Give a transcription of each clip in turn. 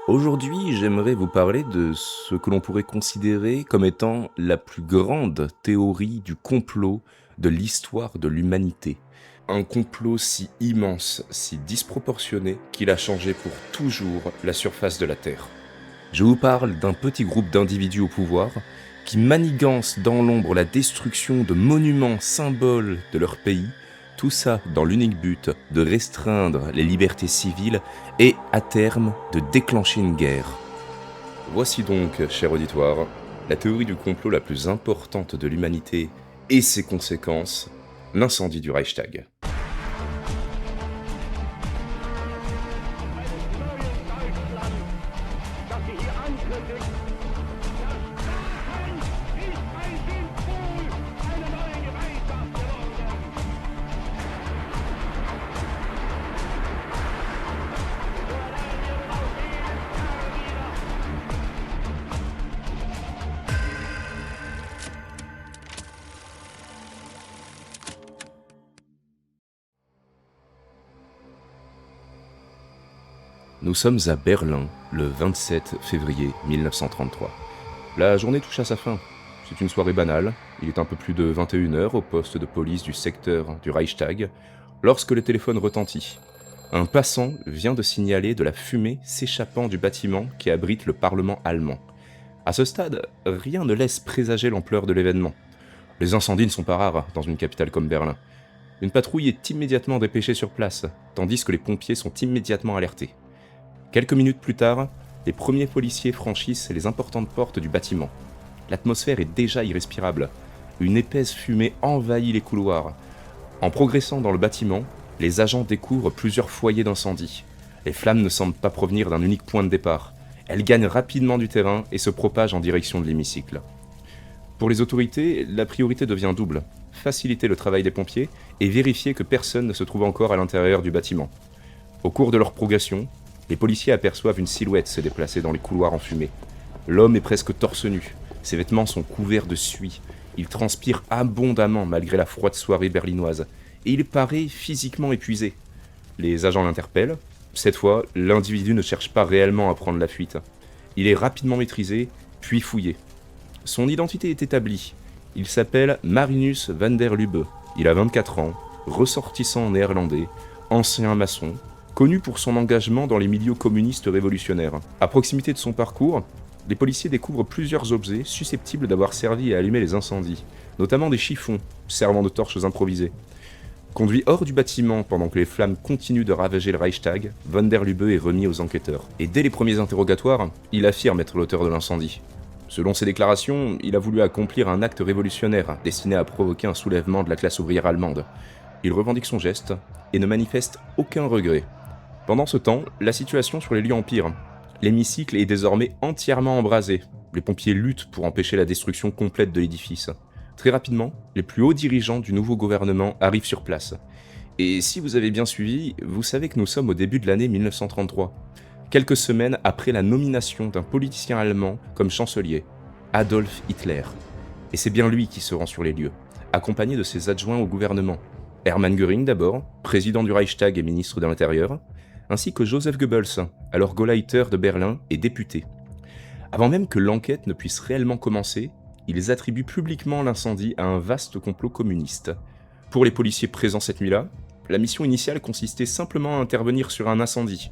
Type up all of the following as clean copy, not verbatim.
Aujourd'hui, j'aimerais vous parler de ce que l'on pourrait considérer comme étant la plus grande théorie du complot de l'histoire de l'humanité. Un complot si immense, si disproportionné, qu'il a changé pour toujours la surface de la Terre. Je vous parle d'un petit groupe d'individus au pouvoir qui manigancent dans l'ombre la destruction de monuments symboles de leur pays, tout ça dans l'unique but de restreindre les libertés civiles et, à terme, de déclencher une guerre. Voici donc, cher auditoire, la théorie du complot la plus importante de l'humanité et ses conséquences, l'incendie du Reichstag. Nous sommes à Berlin, le 27 février 1933. La journée touche à sa fin. C'est une soirée banale, il est un peu plus de 21 heures au poste de police du secteur du Reichstag, lorsque le téléphone retentit. Un passant vient de signaler de la fumée s'échappant du bâtiment qui abrite le Parlement allemand. À ce stade, rien ne laisse présager l'ampleur de l'événement. Les incendies ne sont pas rares dans une capitale comme Berlin. Une patrouille est immédiatement dépêchée sur place, tandis que les pompiers sont immédiatement alertés. Quelques minutes plus tard, les premiers policiers franchissent les importantes portes du bâtiment. L'atmosphère est déjà irrespirable. Une épaisse fumée envahit les couloirs. En progressant dans le bâtiment, les agents découvrent plusieurs foyers d'incendie. Les flammes ne semblent pas provenir d'un unique point de départ. Elles gagnent rapidement du terrain et se propagent en direction de l'hémicycle. Pour les autorités, la priorité devient double: faciliter le travail des pompiers et vérifier que personne ne se trouve encore à l'intérieur du bâtiment. Au cours de leur progression, les policiers aperçoivent une silhouette se déplacer dans les couloirs enfumés. L'homme est presque torse nu, ses vêtements sont couverts de suie, il transpire abondamment malgré la froide soirée berlinoise, et il paraît physiquement épuisé. Les agents l'interpellent. Cette fois, l'individu ne cherche pas réellement à prendre la fuite. Il est rapidement maîtrisé, puis fouillé. Son identité est établie. Il s'appelle Marinus van der Lubbe. Il a 24 ans, ressortissant néerlandais, ancien maçon, connu pour son engagement dans les milieux communistes révolutionnaires. À proximité de son parcours, les policiers découvrent plusieurs objets susceptibles d'avoir servi à allumer les incendies, notamment des chiffons servant de torches improvisées. Conduit hors du bâtiment pendant que les flammes continuent de ravager le Reichstag, van der Lubbe est remis aux enquêteurs. Et dès les premiers interrogatoires, il affirme être l'auteur de l'incendie. Selon ses déclarations, il a voulu accomplir un acte révolutionnaire destiné à provoquer un soulèvement de la classe ouvrière allemande. Il revendique son geste et ne manifeste aucun regret. Pendant ce temps, la situation sur les lieux empire. L'hémicycle est désormais entièrement embrasé. Les pompiers luttent pour empêcher la destruction complète de l'édifice. Très rapidement, les plus hauts dirigeants du nouveau gouvernement arrivent sur place. Et si vous avez bien suivi, vous savez que nous sommes au début de l'année 1933, quelques semaines après la nomination d'un politicien allemand comme chancelier, Adolf Hitler. Et c'est bien lui qui se rend sur les lieux, accompagné de ses adjoints au gouvernement. Hermann Göring d'abord, président du Reichstag et ministre de l'Intérieur, ainsi que Joseph Goebbels, alors Gauleiter de Berlin et député. Avant même que l'enquête ne puisse réellement commencer, ils attribuent publiquement l'incendie à un vaste complot communiste. Pour les policiers présents cette nuit-là, la mission initiale consistait simplement à intervenir sur un incendie.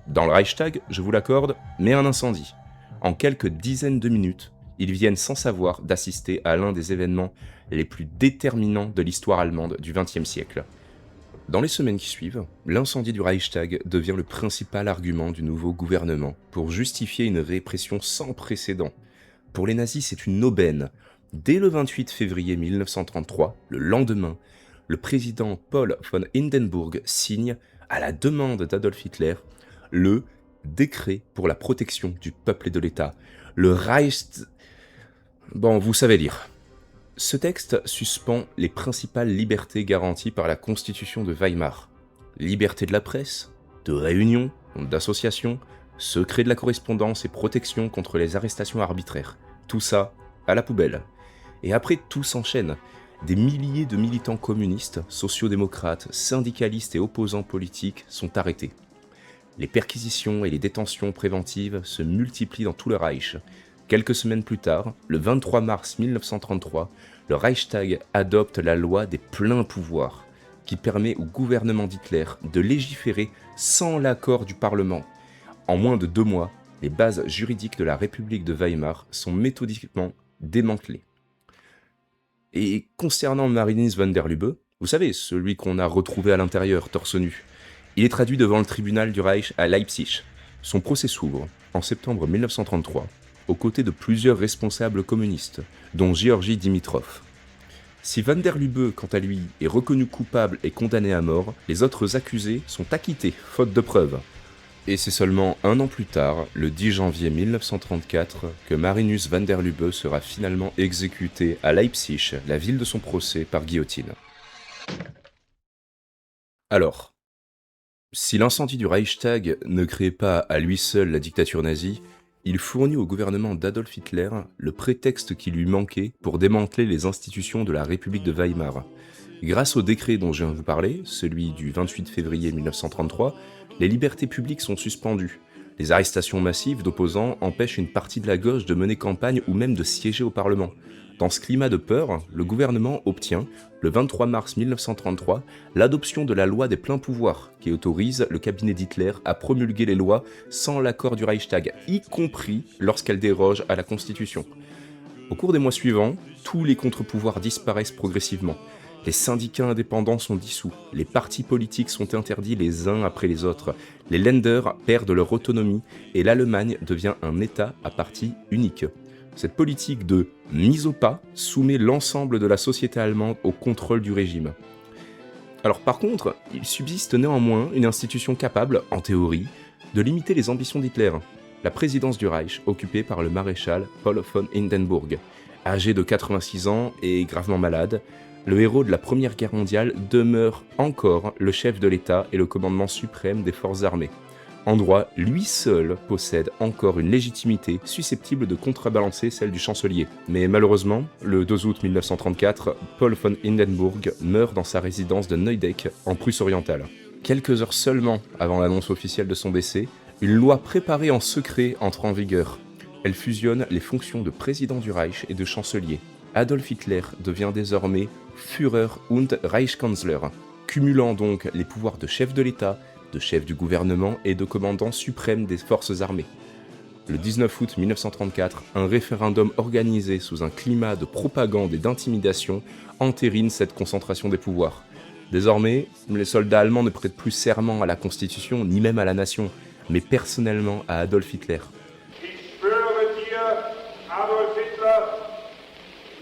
Dans le Reichstag, je vous l'accorde, mais un incendie. En quelques dizaines de minutes, ils viennent sans savoir d'assister à l'un des événements les plus déterminants de l'histoire allemande du XXe siècle. Dans les semaines qui suivent, l'incendie du Reichstag devient le principal argument du nouveau gouvernement pour justifier une répression sans précédent. Pour les nazis, c'est une aubaine. Dès le 28 février 1933, le lendemain, le président Paul von Hindenburg signe, à la demande d'Adolf Hitler, le décret pour la protection du peuple et de l'État, le Reichst... Bon, vous savez lire. Ce texte suspend les principales libertés garanties par la Constitution de Weimar. Liberté de la presse, de réunion, d'association, secret de la correspondance et protection contre les arrestations arbitraires. Tout ça, à la poubelle. Et après, tout s'enchaîne. Des milliers de militants communistes, sociodémocrates, syndicalistes et opposants politiques sont arrêtés. Les perquisitions et les détentions préventives se multiplient dans tout le Reich. Quelques semaines plus tard, le 23 mars 1933, le Reichstag adopte la loi des pleins pouvoirs, qui permet au gouvernement d'Hitler de légiférer sans l'accord du Parlement. En moins de 2 mois, les bases juridiques de la République de Weimar sont méthodiquement démantelées. Et concernant Marinus van der Lubbe, vous savez, celui qu'on a retrouvé à l'intérieur, torse nu, il est traduit devant le tribunal du Reich à Leipzig. Son procès s'ouvre en septembre 1933, aux côtés de plusieurs responsables communistes, dont Georgi Dimitrov. Si van der Lubbe, quant à lui, est reconnu coupable et condamné à mort, les autres accusés sont acquittés, faute de preuves. Et c'est seulement 1 an plus tard, le 10 janvier 1934, que Marinus van der Lubbe sera finalement exécuté à Leipzig, la ville de son procès, par guillotine. Alors, si l'incendie du Reichstag ne crée pas à lui seul la dictature nazie, il fournit au gouvernement d'Adolf Hitler le prétexte qui lui manquait pour démanteler les institutions de la République de Weimar. Grâce au décret dont je viens de vous parler, celui du 28 février 1933, les libertés publiques sont suspendues. Les arrestations massives d'opposants empêchent une partie de la gauche de mener campagne ou même de siéger au Parlement. Dans ce climat de peur, le gouvernement obtient, le 23 mars 1933, l'adoption de la loi des pleins pouvoirs, qui autorise le cabinet d'Hitler à promulguer les lois sans l'accord du Reichstag, y compris lorsqu'elles dérogent à la Constitution. Au cours des mois suivants, tous les contre-pouvoirs disparaissent progressivement. Les syndicats indépendants sont dissous, les partis politiques sont interdits les uns après les autres, les Länder perdent leur autonomie et l'Allemagne devient un État à parti unique. Cette politique de mise au pas soumet l'ensemble de la société allemande au contrôle du régime. Alors par contre, il subsiste néanmoins une institution capable, en théorie, de limiter les ambitions d'Hitler, la présidence du Reich occupée par le maréchal Paul von Hindenburg. Âgé de 86 ans et gravement malade, le héros de la Première Guerre mondiale demeure encore le chef de l'État et le commandement suprême des forces armées. En droit, lui seul possède encore une légitimité susceptible de contrebalancer celle du chancelier. Mais malheureusement, le 2 août 1934, Paul von Hindenburg meurt dans sa résidence de Neudeck, en Prusse orientale. Quelques heures seulement avant l'annonce officielle de son décès, une loi préparée en secret entre en vigueur. Elle fusionne les fonctions de président du Reich et de chancelier. Adolf Hitler devient désormais Führer und Reichskanzler, cumulant donc les pouvoirs de chef de l'État, de chef du gouvernement et de commandant suprême des forces armées. Le 19 août 1934, un référendum organisé sous un climat de propagande et d'intimidation entérine cette concentration des pouvoirs. Désormais, les soldats allemands ne prêtent plus serment à la Constitution ni même à la nation, mais personnellement à Adolf Hitler. Ich schwöre dir, Adolf Hitler,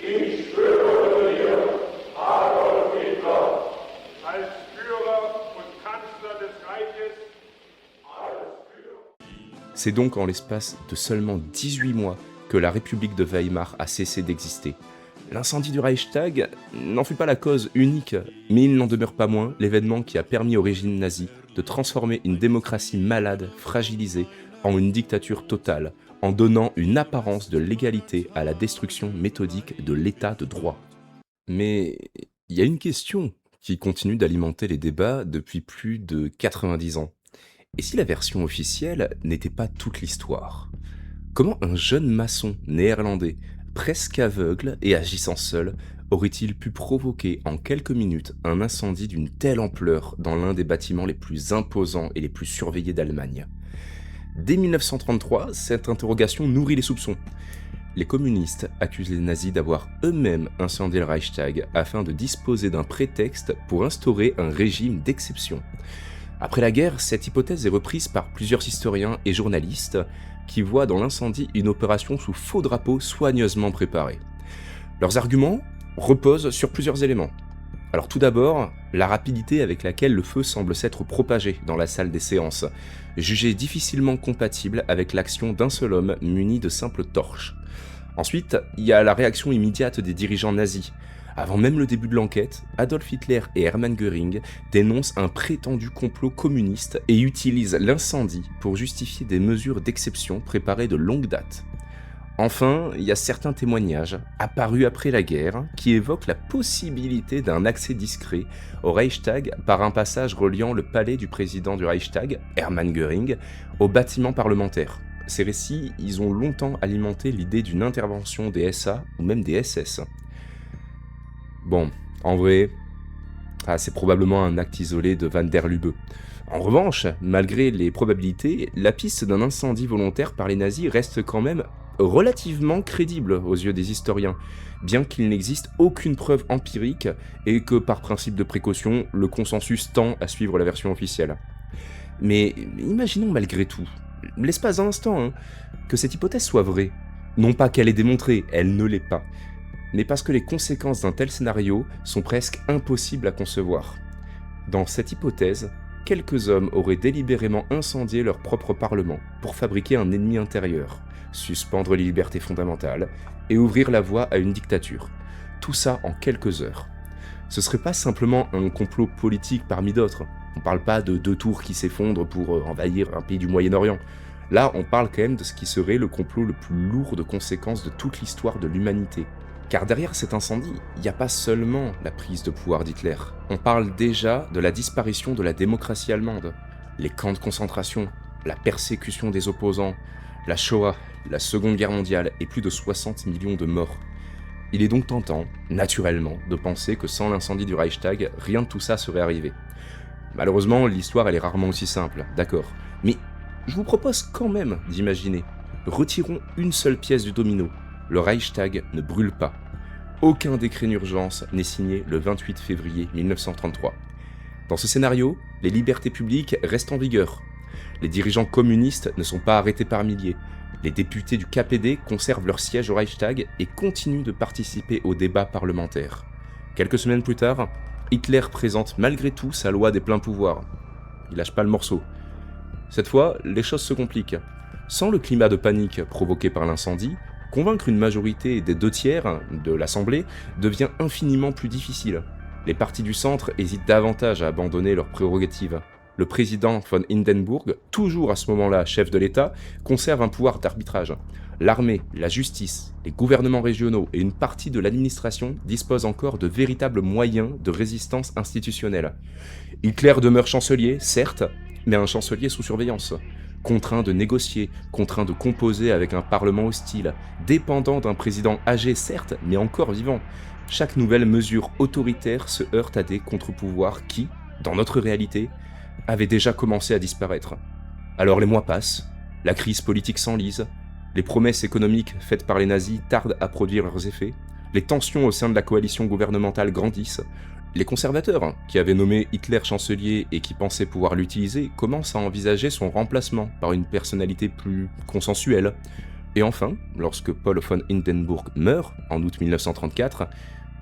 ich schwöre dir, Adolf Hitler, als Führer und Kanzler des Reiches, C'est donc en l'espace de seulement 18 mois que la République de Weimar a cessé d'exister. L'incendie du Reichstag n'en fut pas la cause unique, mais il n'en demeure pas moins l'événement qui a permis au régime nazi de transformer une démocratie malade, fragilisée, en une dictature totale, en donnant une apparence de légalité à la destruction méthodique de l'état de droit. Mais il y a une question qui continue d'alimenter les débats depuis plus de 90 ans. Et si la version officielle n'était pas toute l'histoire ? Comment un jeune maçon néerlandais, presque aveugle et agissant seul, aurait-il pu provoquer en quelques minutes un incendie d'une telle ampleur dans l'un des bâtiments les plus imposants et les plus surveillés d'Allemagne ? Dès 1933, cette interrogation nourrit les soupçons. Les communistes accusent les nazis d'avoir eux-mêmes incendié le Reichstag afin de disposer d'un prétexte pour instaurer un régime d'exception. Après la guerre, cette hypothèse est reprise par plusieurs historiens et journalistes qui voient dans l'incendie une opération sous faux drapeau soigneusement préparée. Leurs arguments reposent sur plusieurs éléments. Alors tout d'abord, la rapidité avec laquelle le feu semble s'être propagé dans la salle des séances, jugée difficilement compatible avec l'action d'un seul homme muni de simples torches. Ensuite, il y a la réaction immédiate des dirigeants nazis. Avant même le début de l'enquête, Adolf Hitler et Hermann Göring dénoncent un prétendu complot communiste et utilisent l'incendie pour justifier des mesures d'exception préparées de longue date. Enfin, il y a certains témoignages, apparus après la guerre, qui évoquent la possibilité d'un accès discret au Reichstag par un passage reliant le palais du président du Reichstag, Hermann Göring, au bâtiment parlementaire. Ces récits, ils ont longtemps alimenté l'idée d'une intervention des SA ou même des SS. Bon, en vrai, c'est probablement un acte isolé de Van der Lubbe. En revanche, malgré les probabilités, la piste d'un incendie volontaire par les nazis reste quand même relativement crédible aux yeux des historiens, bien qu'il n'existe aucune preuve empirique et que par principe de précaution, le consensus tend à suivre la version officielle. Mais imaginons malgré tout, l'espace d'un instant, que cette hypothèse soit vraie. Non pas qu'elle est démontrée, elle ne l'est pas, mais parce que les conséquences d'un tel scénario sont presque impossibles à concevoir. Dans cette hypothèse, quelques hommes auraient délibérément incendié leur propre parlement pour fabriquer un ennemi intérieur, suspendre les libertés fondamentales et ouvrir la voie à une dictature. Tout ça en quelques heures. Ce serait pas simplement un complot politique parmi d'autres. On parle pas de 2 tours qui s'effondrent pour envahir un pays du Moyen-Orient. Là, on parle quand même de ce qui serait le complot le plus lourd de conséquences de toute l'histoire de l'humanité. Car derrière cet incendie, il n'y a pas seulement la prise de pouvoir d'Hitler. On parle déjà de la disparition de la démocratie allemande, les camps de concentration, la persécution des opposants, la Shoah, la Seconde Guerre mondiale et plus de 60 millions de morts. Il est donc tentant, naturellement, de penser que sans l'incendie du Reichstag, rien de tout ça serait arrivé. Malheureusement, l'histoire elle est rarement aussi simple, d'accord. Mais je vous propose quand même d'imaginer. Retirons une seule pièce du domino. Le Reichstag ne brûle pas. Aucun décret d'urgence n'est signé le 28 février 1933. Dans ce scénario, les libertés publiques restent en vigueur. Les dirigeants communistes ne sont pas arrêtés par milliers. Les députés du KPD conservent leur siège au Reichstag et continuent de participer aux débats parlementaires. Quelques semaines plus tard, Hitler présente malgré tout sa loi des pleins pouvoirs. Il lâche pas le morceau. Cette fois, les choses se compliquent. Sans le climat de panique provoqué par l'incendie, convaincre une majorité des 2/3 de l'Assemblée devient infiniment plus difficile. Les partis du centre hésitent davantage à abandonner leurs prérogatives. Le président von Hindenburg, toujours à ce moment-là chef de l'État, conserve un pouvoir d'arbitrage. L'armée, la justice, les gouvernements régionaux et une partie de l'administration disposent encore de véritables moyens de résistance institutionnelle. Hitler demeure chancelier, certes, mais un chancelier sous surveillance. Contraint de négocier, contraint de composer avec un parlement hostile, dépendant d'un président âgé certes, mais encore vivant. Chaque nouvelle mesure autoritaire se heurte à des contre-pouvoirs qui, dans notre réalité, avaient déjà commencé à disparaître. Alors les mois passent, la crise politique s'enlise, les promesses économiques faites par les nazis tardent à produire leurs effets, les tensions au sein de la coalition gouvernementale grandissent, les conservateurs, qui avaient nommé Hitler chancelier et qui pensaient pouvoir l'utiliser, commencent à envisager son remplacement par une personnalité plus consensuelle. Et enfin, lorsque Paul von Hindenburg meurt, en août 1934,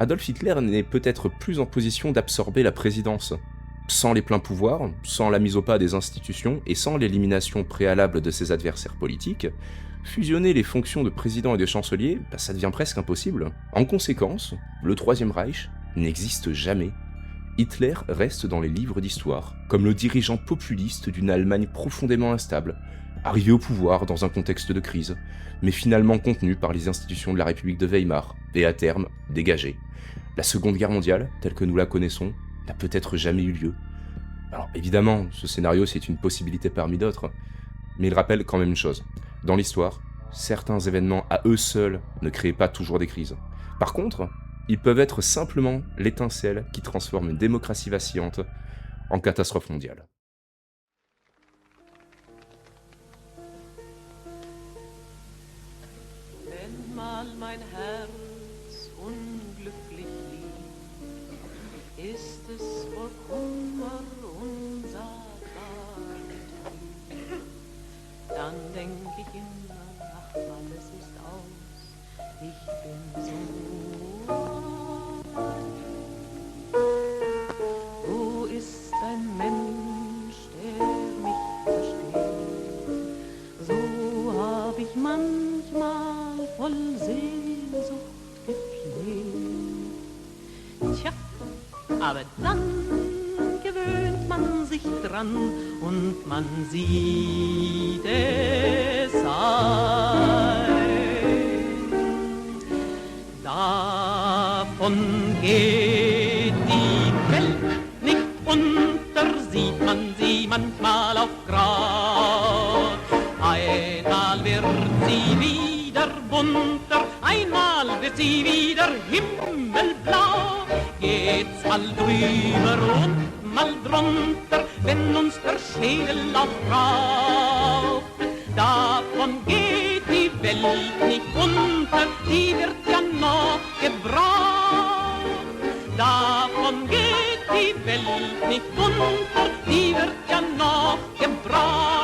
Adolf Hitler n'est peut-être plus en position d'absorber la présidence. Sans les pleins pouvoirs, sans la mise au pas des institutions et sans l'élimination préalable de ses adversaires politiques, fusionner les fonctions de président et de chancelier, ça devient presque impossible. En conséquence, le Troisième Reich n'existe jamais. Hitler reste dans les livres d'histoire, comme le dirigeant populiste d'une Allemagne profondément instable, arrivé au pouvoir dans un contexte de crise, mais finalement contenu par les institutions de la République de Weimar, et à terme, dégagé. La Seconde Guerre mondiale, telle que nous la connaissons, n'a peut-être jamais eu lieu. Alors évidemment, ce scénario c'est une possibilité parmi d'autres, mais il rappelle quand même une chose. Dans l'histoire, certains événements à eux seuls ne créent pas toujours des crises. Par contre, ils peuvent être simplement l'étincelle qui transforme une démocratie vacillante en catastrophe mondiale. Wenn mal mein Herz unglücklich liegt, ist es vor Kummer unsagbar. Dann denk ich immer, ach, alles ist aus, ich bin so allein. Wo ist ein Mensch, der mich versteht? So hab ich manchmal voll Sehnsucht gefleht. Tja, aber dann gewöhnt man sich dran und man sieht es ein. Geht die Welt nicht unter, sieht man sie manchmal auf Grad. Einmal wird sie wieder bunter, einmal wird sie wieder himmelblau. Geht's mal drüber und mal drunter, wenn uns der Schädel aufraucht. Davon geht die Welt nicht unter, die wird ja noch gebraucht. Davon geht die Welt nicht unter, die wird ja noch gebraucht.